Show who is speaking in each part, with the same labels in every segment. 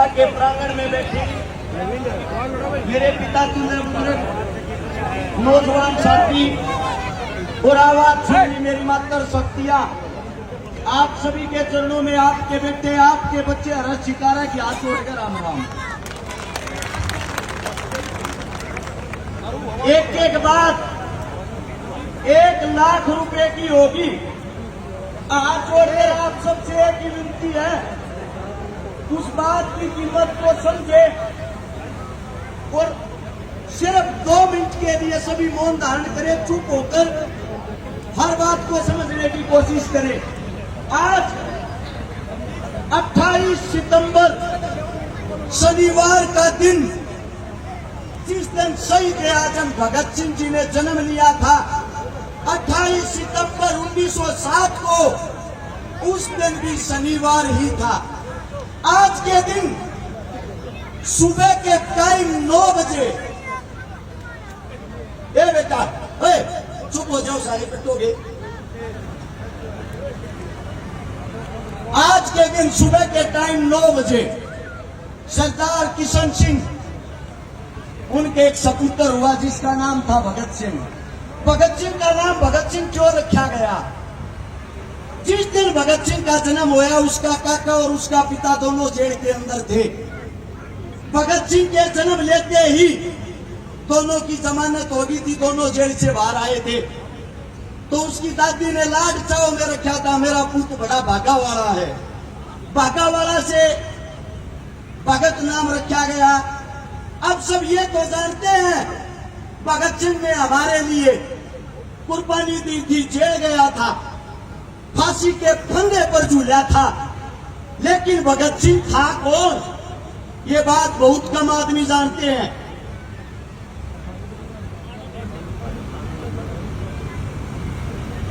Speaker 1: के प्रांगण में बैठी मेरे पिता तुल्य बुजुर्ग नौजवान साथी और आवाज सुनी मेरी मातर शक्तियां, आप सभी के चरणों में आपके बेटे आपके बच्चे हर्ष शिकारा की हाथ जोड़कर राम राम। एक एक बात 1 लाख रुपए की होगी। हाथ जोड़कर आप सबसे एक ही विनती है, उस बात की कीमत को समझे और सिर्फ 2 मिनट के लिए सभी मौन धारण करें, चुप होकर हर बात को समझने की कोशिश करें। आज 28 सितंबर शनिवार का दिन, जिस दिन शहीद आजम भगत सिंह जी ने जन्म लिया था, 28 सितंबर 1907 को, उस दिन भी शनिवार ही था। आज के दिन सुबह के टाइम 9 बजे, ए बेटा चुप हो जाओ, सारे पिटोगे। आज के दिन सुबह के टाइम 9 बजे सरदार किशन सिंह, उनके एक सपुत्र हुआ जिसका नाम था भगत सिंह। भगत सिंह का नाम भगत सिंह क्यों रखा गया? जिस दिन भगत सिंह का जन्म हुआ, उसका काका और उसका पिता दोनों जेल के अंदर थे। भगत सिंह के जन्म लेते ही दोनों की जमानत हो गई थी, दोनों जेल से बाहर आए थे। तो उसकी दादी ने लाड चाव में रखा था, मेरा पुत्र बड़ा भागा वाला है, भागा वाला से भगत नाम रखा गया। अब सब ये तो जानते हैं भगत सिंह ने हमारे लिए कुर्बानी दी थी, जेल गया था, फांसी के फंदे पर झूला था, लेकिन भगत सिंह था कौन, ये बात बहुत कम आदमी जानते हैं।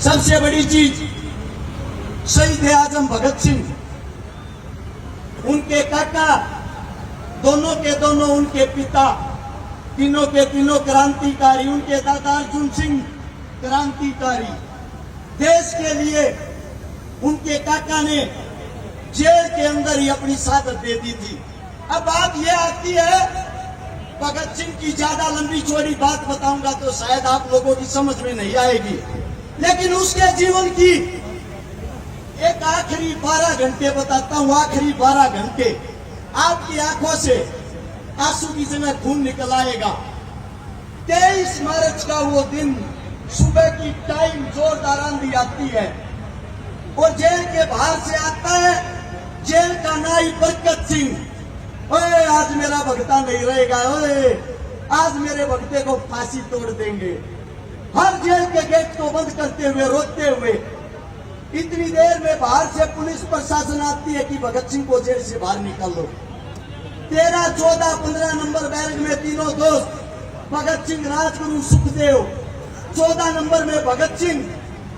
Speaker 1: सबसे बड़ी चीज, शहीद आजम भगत सिंह, उनके काका, दोनों के दोनों उनके पिता, तीनों के तीनों क्रांतिकारी, उनके दादा अर्जुन सिंह क्रांतिकारी। देश के लिए उनके काका ने जेल के अंदर ही अपनी शहादत दे दी थी। अब बात यह आती है, भगत सिंह की ज्यादा लंबी चौड़ी बात बताऊंगा तो शायद आप लोगों की समझ में नहीं आएगी, लेकिन उसके जीवन की एक आखिरी 12 घंटे बताता हूं। आखिरी 12 घंटे आपकी आंखों से आंसू की जगह खून निकल आएगा। 23 मार्च का वो दिन, सुबह की टाइम जोरदार आंधी आती है और जेल के बाहर से आता है जेल का नाई बरकत सिंह। ओए आज मेरा भगता नहीं रहेगा, ओए आज मेरे भगते को फांसी तोड़ देंगे। हर जेल के गेट को बंद करते हुए, रोते हुए, इतनी देर में बाहर से पुलिस प्रशासन आती है कि भगत सिंह को जेल से बाहर निकाल दो। 13, 14, 15 नंबर बैरक में तीनों दोस्त, भगत सिंह, राजगुरु, सुखदेव। 14 नंबर में भगत सिंह।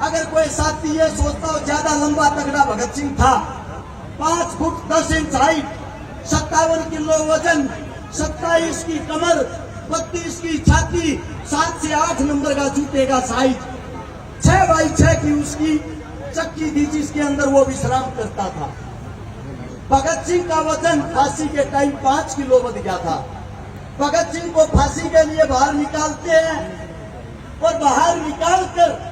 Speaker 1: अगर कोई साथी ये सोचता हो ज्यादा लंबा तगड़ा भगत सिंह था, 5 फुट 10 इंच हाइट, 57 किलो वजन, 27 की कमर, 32 की छाती, 7 से 8 नंबर का जूते का साइज, 6 बाई 6 की उसकी चक्की थी जिसके अंदर वो विश्राम करता था। भगत सिंह का वजन फांसी के टाइम 5 किलो बढ़ गया था। भगत सिंह को फांसी के लिए बाहर निकालते हैं और बाहर निकालकर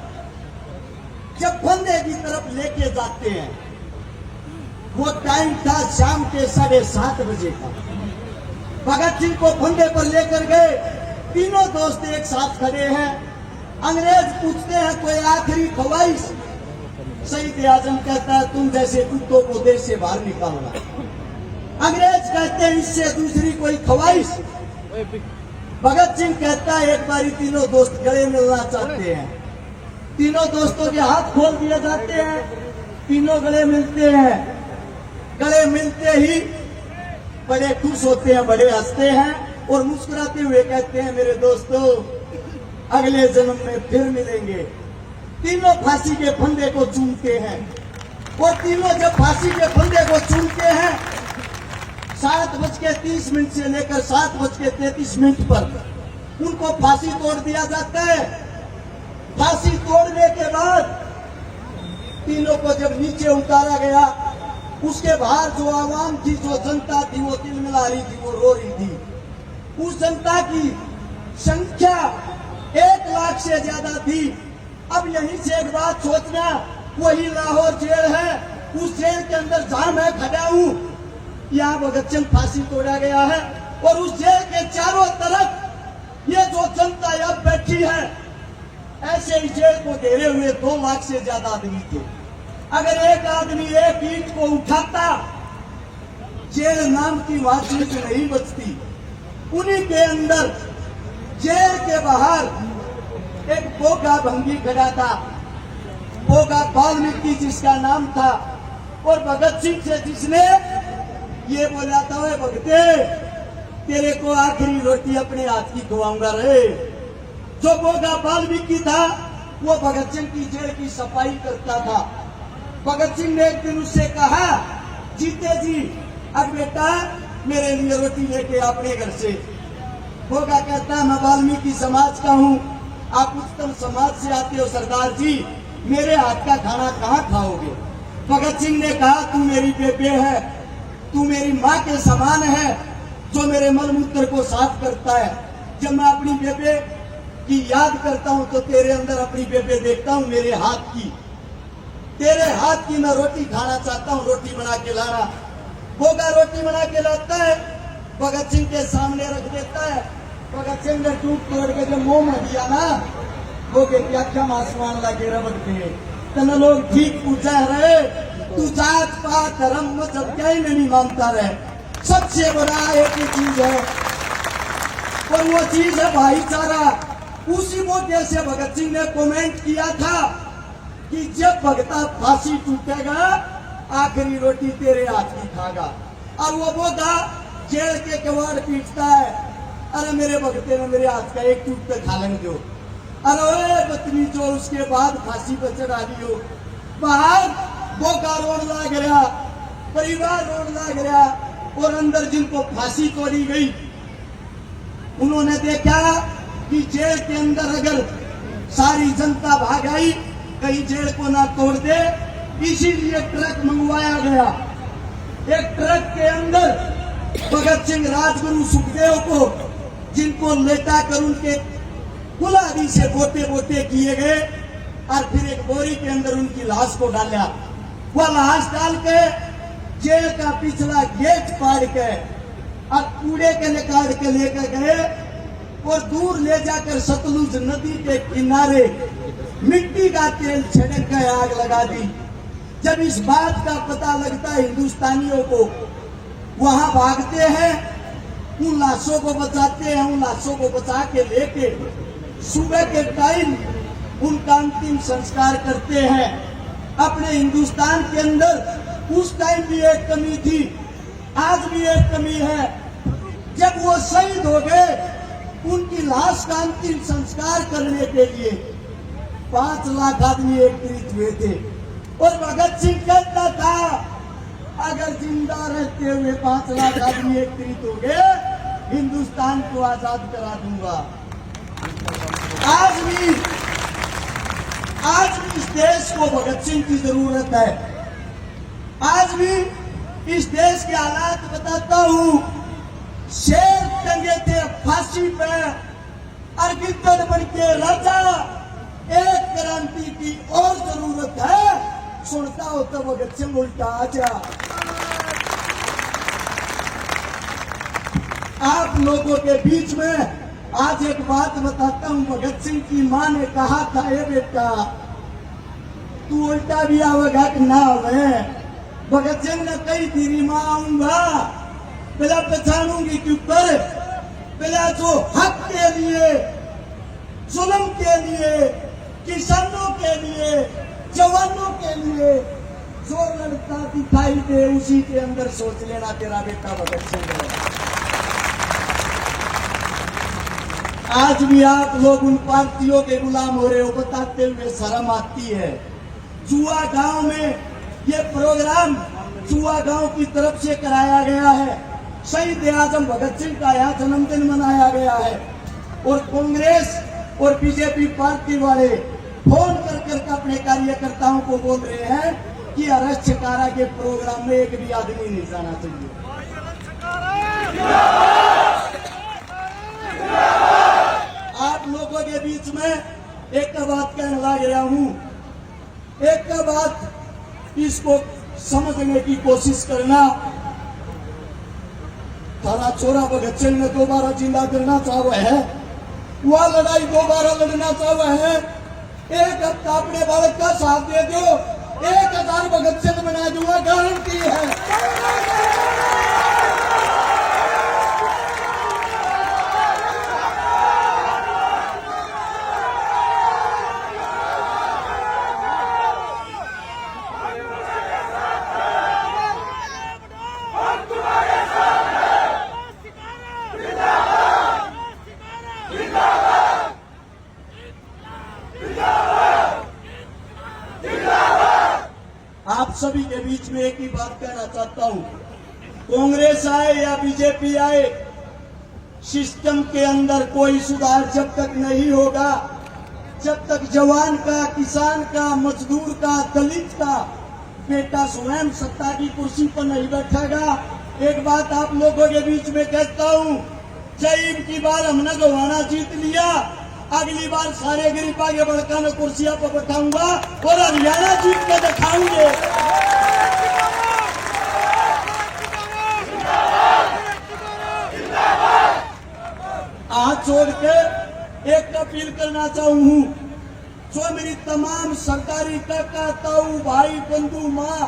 Speaker 1: जब फंदे की तरफ लेके जाते हैं, वो टाइम था शाम के 7:30 बजे का। भगत सिंह को फंदे पर लेकर गए, तीनों दोस्त एक साथ खड़े हैं। अंग्रेज पूछते हैं कोई आखिरी ख्वाहिश? शहीद आजम कहता है तुम जैसे कुत्तों को देश से बाहर निकालना। अंग्रेज कहते हैं इससे दूसरी कोई ख्वाहिश? भगत सिंह कहता है एक बारी तीनों दोस्त गले मिलना चाहते हैं। तीनों दोस्तों के हाथ खोल दिए जाते हैं, तीनों गले मिलते हैं। गले मिलते ही बड़े खुश होते हैं, बड़े हंसते हैं और मुस्कुराते हुए कहते हैं मेरे दोस्तों अगले जन्म में फिर मिलेंगे। तीनों फांसी के फंदे को चूमते हैं और तीनों जब फांसी के फंदे को चूमते हैं, 7:30 से लेकर 7:33 पर उनको फांसी तोड़ दिया जाता है। फांसी तोड़ने के बाद तीनों को जब नीचे उतारा गया उसके बाहर जो आवाम थी, जो जनता थी, वो तिलमिला रही थी, वो रो रही थी। उस जनता की संख्या 1 लाख से ज्यादा थी। अब यहीं से एक बात सोचना, वही लाहौर जेल है, उस जेल के अंदर जहां मैं खड़ा हूं, यहाँ भगत सिंह फांसी तोड़ा गया है, और उस जेल के चारों तरफ ये जो जनता यहाँ बैठी है, ऐसे ही जेल को घेरे हुए 2 लाख से ज्यादा आदमी थे। अगर एक आदमी एक ईंट को उठाता, जेल नाम की बात चीज नहीं बचती। उन्हीं के अंदर जेल के बाहर एक बोगा भंगी खड़ा था, बोगा वाल्मीकि जिसका नाम था, और भगत सिंह से जिसने ये बोला था, वे भगते तेरे को आखिरी रोटी अपने हाथ की खवाऊंगा रे। जो बोगा वाल्मीकि था, वो भगत सिंह की जेल की सफाई करता था। भगत सिंह ने एक दिन उससे कहा, जीते जी अब बेटा मेरे लिए रोटी लेके अपने घर से। बोगा कहता, मैं वाल्मीकि समाज का हूँ, आप उच्चतम समाज से आते हो सरदार जी, मेरे हाथ का खाना कहाँ खाओगे। भगत सिंह ने कहा, तू मेरी बेबे है, तू मेरी माँ के समान है, जो मेरे मलमूत्र को साफ करता है। जब मैं अपनी बेबे की याद करता हूँ तो तेरे अंदर अपनी बेबे देखता हूँ, मेरे हाथ की, तेरे हाथ की मैं रोटी खाना चाहता हूँ, रोटी बना के लाना। बोगा रोटी बना के लाता है, भगत सिंह के सामने रख देता है। भगत सिंह ने टूट तोड़ के जब मुंह में दिया ना, वो के क्या क्या आसमान लगे रबड़ के तना लोग ठीक पूछा रहे, तू जात पात धर्म मजहब क्या ही नहीं मानता रहे, सबसे बड़ा एक ही चीज है, और वो चीज है भाईचारा। उसी मौके से भगत सिंह ने कमेंट किया था कि जब भगता फांसी टूटेगा, आखिरी रोटी तेरे हाथ की खागा। और वो बोगा जेल के कबाड़ पीटता है, अरे मेरे भगते ने मेरे हाथ का एक टूट पे खा लेंगे दो। अरे बदतमीज, जो उसके बाद फांसी पर चढ़ा दियो। बाहर बोगा रोड लाग रहा, परिवार रोड लाग रहा, और अंदर जिनको फांसी तोड़ी गई, उन्होंने देखा कि जेल के अंदर अगर सारी जनता भाग आई, कहीं जेल को ना तोड़ दे, इसीलिए ट्रक मंगवाया गया। एक ट्रक के अंदर भगत सिंह, राजगुरु, सुखदेव को, जिनको लेटा कर उनके कुल्हाड़ी से बोटे बोटे किए गए, और फिर एक बोरी के अंदर उनकी लाश को डाला। वह लाश डाल के जेल का पिछला गेट फाड़ के और कूड़े के निकाल के लेकर गए, और दूर ले जाकर सतलुज नदी के किनारे मिट्टी का तेल छिड़क कर आग लगा दी। जब इस बात का पता लगता है हिंदुस्तानियों को, वहां भागते हैं, उन लाशों को बचाते हैं, उन लाशों को बचा के लेके सुबह के टाइम उनका अंतिम संस्कार करते हैं। अपने हिंदुस्तान के अंदर उस टाइम भी एक कमी थी, आज भी एक कमी है। जब वो शहीद हो गए, उनकी लाश का अंतिम संस्कार करने के लिए 5 लाख आदमी एकत्रित हुए थे, और भगत सिंह कहता था, अगर जिंदा रहते हुए 5 लाख आदमी एकत्रित हो गए, हिंदुस्तान को आजाद करा दूंगा। आज भी इस देश को भगत सिंह की जरूरत है। आज भी इस देश के हालात बताता हूं, शेर टंगे थे फांसी पे, और गिद्दड़ बन के राजा, एक क्रांति की और जरूरत है। सुनता हो तो भगत सिंह उल्टा आजा। आप लोगों के बीच में आज एक बात बताता हूं, भगत सिंह की मां ने कहा था, ये बेटा तू उल्टा भी आवेगा कि ना आवे। भगत सिंह ने कही तेरी मां आऊंगा, पहला पहचानूंगी क्यों पर, पहला जो हक के लिए, जुल्म के लिए, किसानों के लिए, जवानों के लिए जो लड़ता दिखाई दे, उसी के अंदर सोच लेना तेरा बेटा भगत सिंह है। आज भी आप लोग उन पार्टियों के गुलाम हो रहे हो, बताते हुए शर्म आती है। जुआ गांव में ये प्रोग्राम जुआ गांव की तरफ से कराया गया है। शहीद आजम भगत सिंह का यहाँ जन्मदिन मनाया गया है, और कांग्रेस और बीजेपी पार्टी वाले फोन कर कर अपने कार्यकर्ताओं को बोल रहे हैं कि अरेस्ट छकारा के प्रोग्राम में एक भी आदमी नहीं जाना चाहिए। आप लोगों के बीच में एक बात कहने लग रहा हूं, एक बात इसको समझने की कोशिश करना। थारा छोरा भगत सिंह ने दोबारा जिंदा करना चाहा है, वह लड़ाई दोबारा लड़ना चाहा है। एक हफ्ता अपने बालक का साथ दे दो, 1000 भगत सिंह बना दूंगा, गारंटी है। आप सभी के बीच में एक ही बात कहना चाहता हूं, कांग्रेस आए या बीजेपी आए, सिस्टम के अंदर कोई सुधार जब तक नहीं होगा, जब तक जवान का, किसान का, मजदूर का, दलित का बेटा स्वयं सत्ता की कुर्सी पर नहीं बैठेगा। एक बात आप लोगों के बीच में कहता हूं, जय की बार हमने गोवाना जीत लिया, अगली बार सारे गरीबा के बड़का में कुर्सियां पर बैठाऊंगा और हरियाणा जीत के दिखाऊंगे। आज छोड़ के एक अपील करना चाहूं, जो मेरी तमाम सरकारी काका, ताऊ, भाई, बंधु, माँ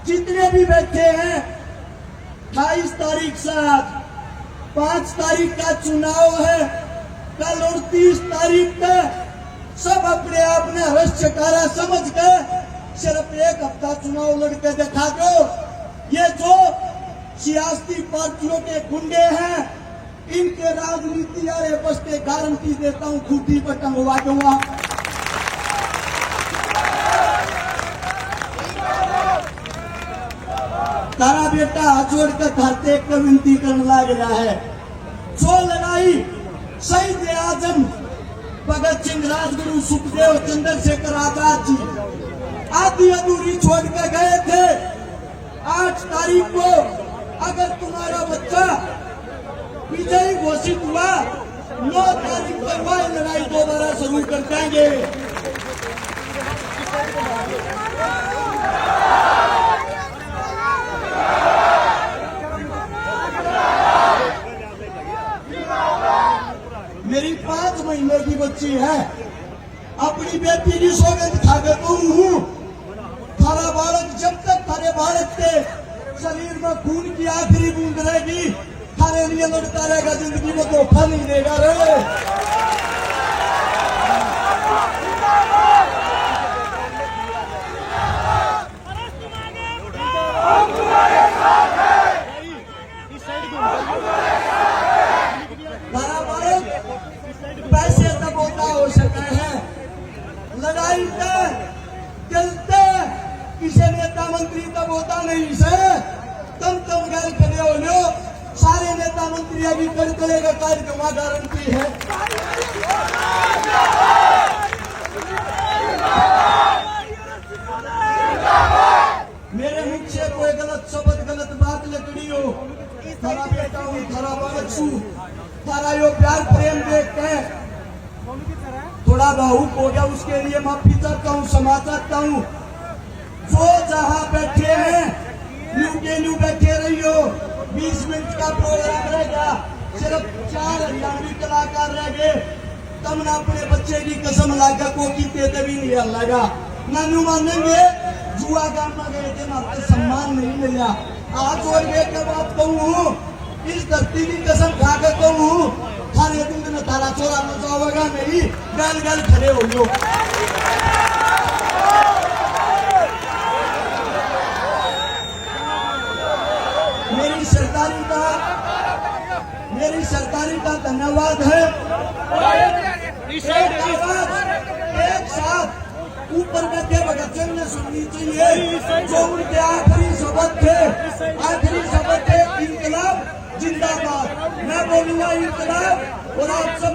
Speaker 1: जितने भी बैठे हैं, 28 तारीख से आज 5 तारीख का चुनाव है, कल और 30 तारीख तक सब अपने आप ने अरेस्ट छकारा समझ के सिर्फ एक हफ्ता चुनाव लड़के दिखा दो। ये जो सियासी पार्टियों के गुंडे हैं, इनके राजनीति वाले बस्ते, गारंटी देता हूं खूटी पर टंगवा दूंगा। तारा बेटा हाथ जोड़कर खाते एक विनती करने लग रहा है, जो लड़ाई शहीद आजम भगत सिंह, राजगुरु, सुखदेव, चंद्रशेखर आजाद जी आधी अधूरी छोड़ के गए थे, 8 तारीख को अगर तुम्हारा बच्चा विजयी घोषित हुआ, 9 तारीख को वह लड़ाई दोबारा शुरू कर देंगे। मेरी 5 महीने की बच्ची है, अपनी बेटी की सौगंध खा के हूँ, थारा बालक जब तक थारे बालक के शरीर में खून की आखिरी बूंद रहेगी, थारे लिए लड़ता रहेगा, जिंदगी में धोखा नहीं देगा रे। थारा बालक पैसे तब होता हो सकता है, लड़ाई चलते किसी नेता मंत्री तब होता नहीं से, तुम गैर खड़े हो लो, सारे नेता मंत्री अभी कर करेगा कार्यक्रम, गारंटी है। मेरे मुख से कोई गलत शब्द, गलत बात लकड़ी हो, थारा बेटा हूँ, थारा बालक हूँ, थारा यो प्यार प्रेम देख के थोड़ा भावुक हो गया, उसके लिए माफी चाहता हूँ, क्षमा चाहता हूँ। जो जहाँ बैठे हैं न्यू के न्यू बैठे रही हो, 20 मिनट का प्रोग्राम रहेगा, सिर्फ 4 हरियाणवी कलाकार रह गए, तब ना अपने बच्चे की कसम लागा कोकी तेते भी नहीं लगा, नानू मानेंगे जुआ गांव में गए थे, आपको सम्मान नहीं मिला। आज और के बात कहूँ, इस धरती की कसम खा कर कहूँ, थाने दिन में तारा चोरा न जाओगा नहीं, गल गल खड़े हो लो। मेरी सरकारी का धन्यवाद है। एक साथ ऊपर बैठे भगत सिंह ने सुननी चाहिए, जो उनके आखिरी शब्द थे, इनकलाब जिंदाबाद। मैं बोलूंगा इनकलाब, और आप सब